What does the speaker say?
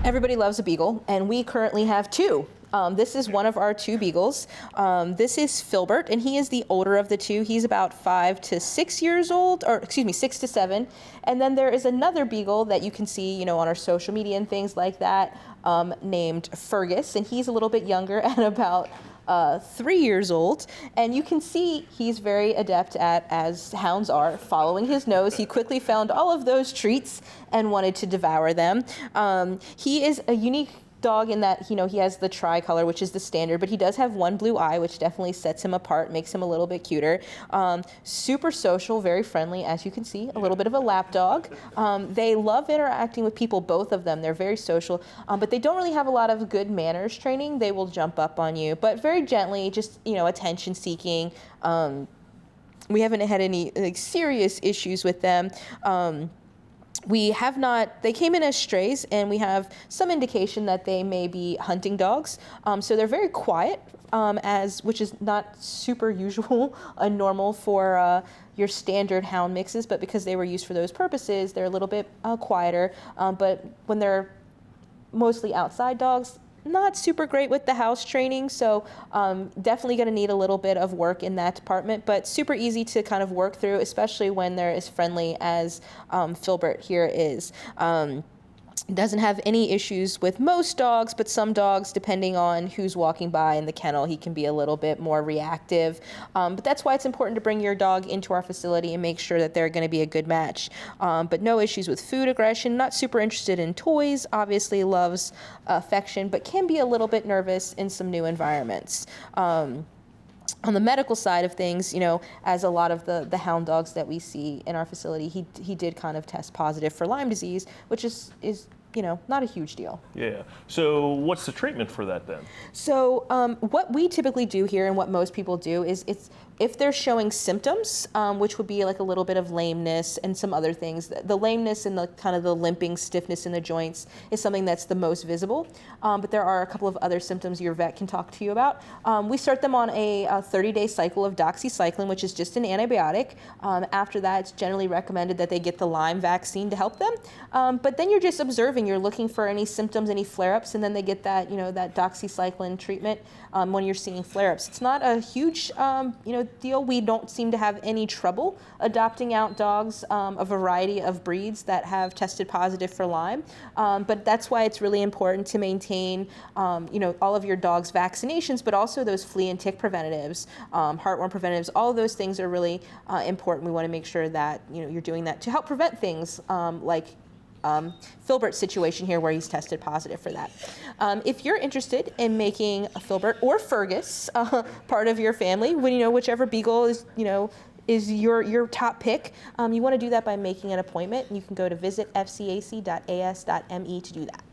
Everybody loves a Beagle, and we currently have two. This is one of our two Beagles. This is Filbert, and he is the older of the two. He's about 5 to 6 years old, or excuse me, 6 to 7. And then there is another Beagle that you can see, on our social media and things like that, named Fergus, and he's a little bit younger at about 3 years old, and you can see he's very adept at, as hounds are, following his nose. He quickly found all of those treats and wanted to devour them. He is a unique dog in that he has the tricolor, which is the standard, but he does have one blue eye, which definitely sets him apart, makes him a little bit cuter. Super social, very friendly, as you can see, a little bit of a lap dog. They love interacting with people, both of them. They're very social, but they don't really have a lot of good manners training. They will jump up on you, but very gently, just attention seeking. We haven't had any serious issues with them. We have not, they came in as strays, and we have some indication that they may be hunting dogs. So they're very quiet, which is not super usual and normal for your standard hound mixes, but because they were used for those purposes, they're a little bit quieter. But when they're mostly outside dogs, not super great with the house training, so definitely going to need a little bit of work in that department, but super easy to kind of work through, especially when they're as friendly as Filbert here is. Doesn't have any issues with most dogs, but some dogs, depending on who's walking by in the kennel, he can be a little bit more reactive. But that's why it's important to bring your dog into our facility and make sure that they're going to be a good match. But no issues with food aggression, not super interested in toys, obviously loves affection, but can be a little bit nervous in some new environments. On the medical side of things, as a lot of the hound dogs that we see in our facility, he did kind of test positive for Lyme disease, which is not a huge deal. Yeah. So what's the treatment for that then? So what we typically do here, and what most people do, is if they're showing symptoms, which would be like a little bit of lameness and some other things. The lameness and the kind of the limping, stiffness in the joints is something that's the most visible. But there are a couple of other symptoms your vet can talk to you about. We start them on a 30-day cycle of doxycycline, which is just an antibiotic. After that, it's generally recommended that they get the Lyme vaccine to help them. But then you're just observing. You're looking for any symptoms, any flare-ups, and then they get that, that doxycycline treatment when you're seeing flare-ups. It's not a huge, deal. We don't seem to have any trouble adopting out dogs, a variety of breeds that have tested positive for Lyme. But that's why it's really important to maintain, all of your dog's vaccinations, but also those flea and tick preventatives, heartworm preventatives. All of those things are really important. We want to make sure that you're doing that to help prevent things like Filbert's situation here, where he's tested positive for that. If you're interested in making a Filbert or Fergus part of your family, whichever Beagle is your top pick, you want to do that by making an appointment. You can go to visitfcac.as.me to do that.